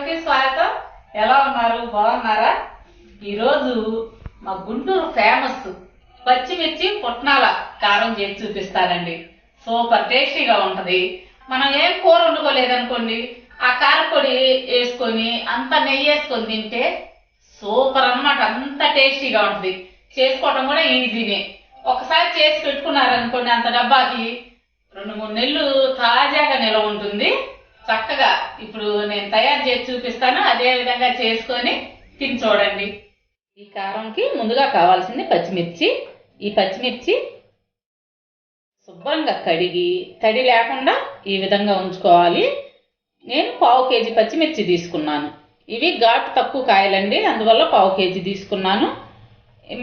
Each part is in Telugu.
ఛానల్కి స్వాగతం. ఎలా ఉన్నారు? బాగున్నారా? ఈరోజు మా గుంటూరు ఫేమస్ పచ్చిమిర్చి పుట్నాల కారం చేసి చూపిస్తానండి. సూపర్ టేస్టీగా ఉంటది. మనం ఏం కూర వండుకోలేదనుకోండి, ఆ కారపొడి వేసుకొని అంత నెయ్యి వేసుకొని తింటే సూపర్ అన్నమాట. అంత టేస్టీగా ఉంటది. చేసుకోవటం కూడా ఈజీనే. ఒకసారి చేసి పెట్టుకున్నారనుకోండి, అంత డబ్బాకి 2-3 నెలలు తాజాగా నిల్వ ఉంటుంది. చక్కగా ఇప్పుడు నేను తయారు చేసి చూపిస్తాను. అదే విధంగా చేసుకొని తిని చూడండి. ఈ కారంకి ముందుగా కావాల్సింది పచ్చిమిర్చి. ఈ పచ్చిమిర్చి శుభ్రంగా కడిగి తడి లేకుండా ఈ విధంగా ఉంచుకోవాలి. నేను 1/2 కేజీ పచ్చిమిర్చి తీసుకున్నాను. ఇవి ఘాటు తక్కువ కాయలండి, అందువల్ల 1/2 కేజీ తీసుకున్నాను.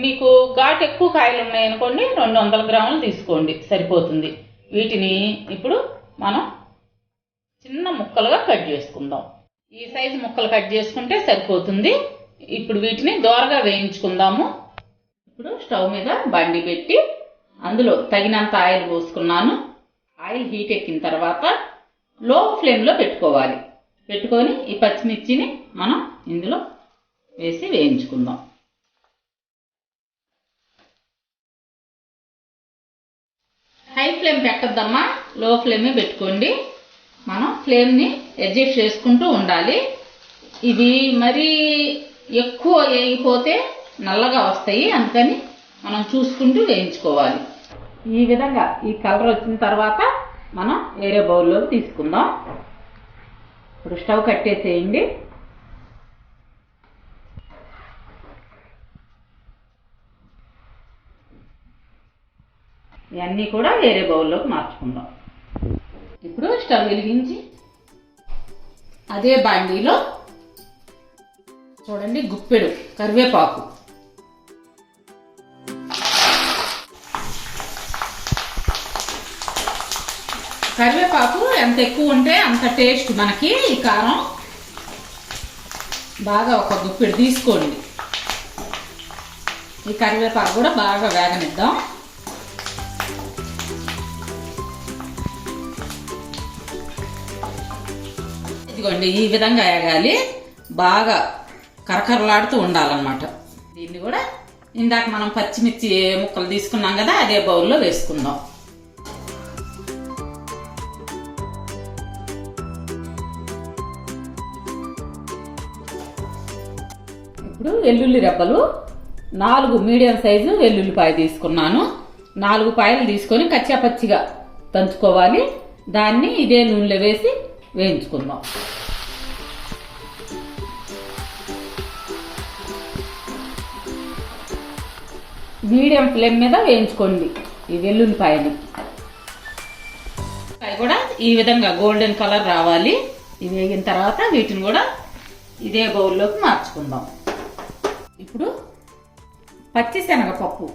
మీకు ఘాటు ఎక్కువ కాయలు ఉన్నాయనుకోండి 200 గ్రాములు తీసుకోండి, సరిపోతుంది. వీటిని ఇప్పుడు మనం చిన్న ముక్కలుగా కట్ చేసుకుందాం. ఈ సైజు ముక్కలు కట్ చేసుకుంటే సరిపోతుంది. ఇప్పుడు వీటిని దోరగా వేయించుకుందాము. ఇప్పుడు స్టవ్ మీద బండి పెట్టి అందులో తగినంత ఆయిల్ పోసుకున్నాను. ఆయిల్ హీట్ ఎక్కిన తర్వాత లో ఫ్లేమ్లో పెట్టుకోవాలి. పెట్టుకొని ఈ పచ్చిమిర్చిని మనం ఇందులో వేసి వేయించుకుందాం. హై ఫ్లేమ్ పెట్టద్దమ్మా, లో ఫ్లేమే పెట్టుకోండి. మనం ఫ్లేమ్ని అడ్జస్ట్ చేసుకుంటూ ఉండాలి. ఇవి మరీ ఎక్కువ వేగిపోతే నల్లగా వస్తాయి, అందుకని మనం చూసుకుంటూ వేయించుకోవాలి. ఈ విధంగా ఈ కలర్ వచ్చిన తర్వాత మనం వేరే బౌల్లోకి తీసుకుందాం. ఇప్పుడు స్టవ్ కట్టేసేయండి. ఇవన్నీ కూడా వేరే బౌల్లోకి మార్చుకుందాం. ఇప్పుడు స్టవ్ వెలిగించి అదే బాండీలో చూడండి గుప్పెడు కరివేపాకు, కరివేపాకు ఎంత ఎక్కువ ఉంటే అంత టేస్ట్ మనకి. ఈ కారం బాగా ఒక గుప్పెడు తీసుకోండి. ఈ కరివేపాకు కూడా బాగా వేగనిద్దాం. ఇదిగోండి ఈ విధంగా వేగాలి, బాగా కరకరలాడుతూ ఉండాలన్నమాట. దీన్ని కూడా ఇందాక మనం పచ్చిమిర్చి ముక్కలు తీసుకున్నాం కదా, అదే బౌల్లో వేసుకుందాం. ఇప్పుడు వెల్లుల్లి రెబ్బలు 4 మీడియం సైజు వెల్లుల్లిపాయ తీసుకున్నాను. 4 పాయలు తీసుకొని కచ్చాపచ్చిగా దంచుకోవాలి. దాన్ని ఇదే నూనెలో వేసి వేయించుకుందాం. మీడియం ఫ్లేమ్ మీద వేయించుకోండి ఈ వెల్లుల్లిపాయని. కూడా ఈ విధంగా గోల్డెన్ కలర్ రావాలి. ఇవి వేగిన తర్వాత వీటిని కూడా ఇదే బౌల్లోకి మార్చుకుందాం. ఇప్పుడు పచ్చిశనగపప్పు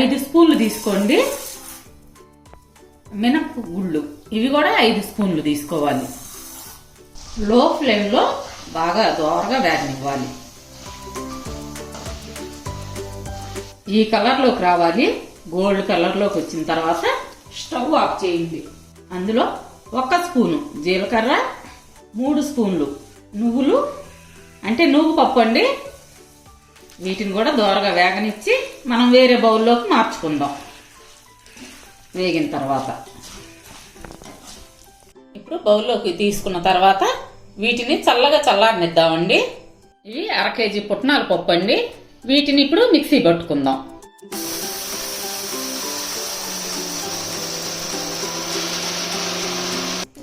5 స్పూన్లు తీసుకోండి. మినపగుళ్ళు ఇవి కూడా 5 స్పూన్లు తీసుకోవాలి. లో ఫ్లేమ్లో బాగా దోరగా వేగనివ్వాలి. ఈ కలర్లోకి రావాలి. గోల్డ్ కలర్లోకి వచ్చిన తర్వాత స్టవ్ ఆఫ్ చేయండి. అందులో 1 స్పూను జీలకర్ర, 3 స్పూన్లు నువ్వులు అంటే నువ్వు పప్పు అండి. వీటిని కూడా దోరగా వేగనిచ్చి మనం వేరే బౌల్లోకి మార్చుకుందాం. వేగిన తర్వాత ఇప్పుడు బౌల్లోకి తీసుకున్న తర్వాత వీటిని చల్లగా చల్లారనిద్దామండి. ఇవి 1/2 కేజీ పుట్నాల పప్పు అండి. వీటిని ఇప్పుడు మిక్సీ పట్టుకుందాం.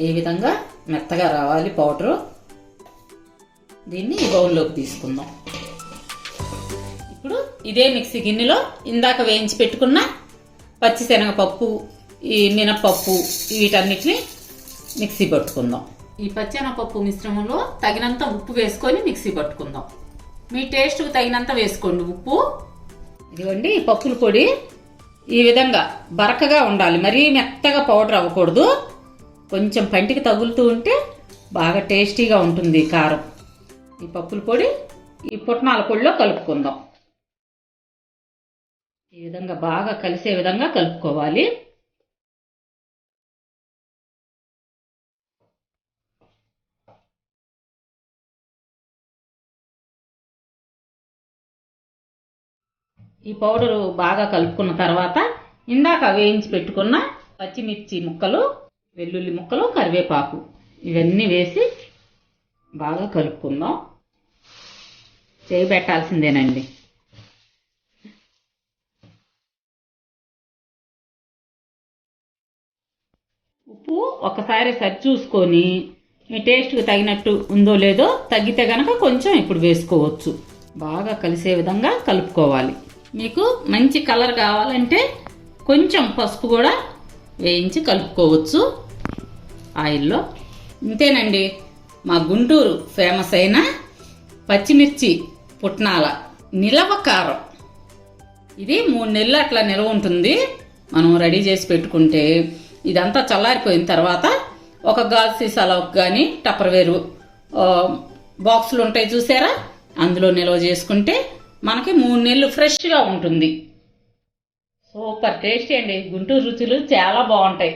ఈ విధంగా మెత్తగా రావాలి పౌడరు. దీన్ని ఈ బౌల్లోకి తీసుకుందాం. ఇప్పుడు ఇదే మిక్సీ గిన్నెలో ఇందాక వేయించి పెట్టుకున్న పచ్చిశనగపప్పు, ఈ మినపప్పు వీటన్నిటిని మిక్సీ పట్టుకుందాం. ఈ పచ్చెనగపప్పు మిశ్రమంలో తగినంత ఉప్పు వేసుకొని మిక్సీ పట్టుకుందాం. మీ టేస్ట్కు తగినంత వేసుకోండి ఉప్పు. ఇదిగోండి ఈ పప్పుల పొడి ఈ విధంగా బరకగా ఉండాలి, మరీ మెత్తగా పౌడర్ అవ్వకూడదు. కొంచెం పంటికి తగులుతూ ఉంటే బాగా టేస్టీగా ఉంటుంది కారం. ఈ పప్పుల పొడి ఈ పుట్నాల పొడిలో కలుపుకుందాం. ఈ విధంగా బాగా కలిసే విధంగా కలుపుకోవాలి. ఈ పౌడరు బాగా కలుపుకున్న తర్వాత ఇందాక వేయించి పెట్టుకున్న పచ్చిమిర్చి ముక్కలు, వెల్లుల్లి ముక్కలు, కరివేపాకు ఇవన్నీ వేసి బాగా కలుపుకుందాం. చేయి పెట్టాల్సిందేనండి. ఉప్పు ఒకసారి సరి చూసుకొని మీ టేస్ట్కి తగినట్టు ఉందో లేదో, తగ్గితే గనక కొంచెం ఇప్పుడు వేసుకోవచ్చు. బాగా కలిసే విధంగా కలుపుకోవాలి. మీకు మంచి కలర్ కావాలంటే కొంచెం పసుపు కూడా వేయించి కలుపుకోవచ్చు ఆయిల్లో. ఇంతేనండి, మా గుంటూరు ఫేమస్ అయిన పచ్చిమిర్చి పుట్నాల నిలవ కారం. ఇది 3 నెలలు అట్లా నిల్వ ఉంటుంది. మనం రెడీ చేసి పెట్టుకుంటే ఇదంతా చల్లారిపోయిన తర్వాత ఒక గాజు సీసాలోకి కానీ టప్పర్వేరు బాక్సులు ఉంటాయి చూసారా, అందులో నిల్వ చేసుకుంటే మనకి 3 నెలలు ఫ్రెష్గా ఉంటుంది. సూపర్ టేస్టీ అండి. గుంటూరు రుచులు చాలా బాగుంటాయి.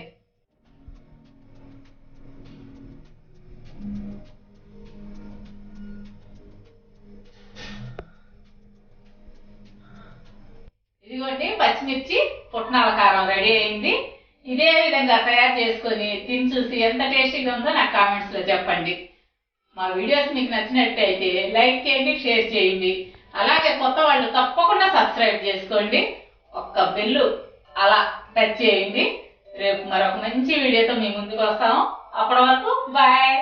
ఇదిగోండి, పచ్చిమిర్చి పుట్నాల కారం రెడీ అయింది. ఇదే విధంగా తయారు చేసుకొని తిని చూసి ఎంత టేస్టీగా ఉందో నాకు కామెంట్స్లో చెప్పండి. మా వీడియోస్ మీకు నచ్చినట్టయితే లైక్ చేయండి, షేర్ చేయండి. అలాగే కొత్త వాళ్ళు తప్పకుండా సబ్స్క్రైబ్ చేసుకోండి. ఒక్క బెల్లు అలా టచ్ చేయండి. రేపు మరొక మంచి వీడియోతో మీ ముందుకు వస్తాము. అప్పటి వరకు బాయ్.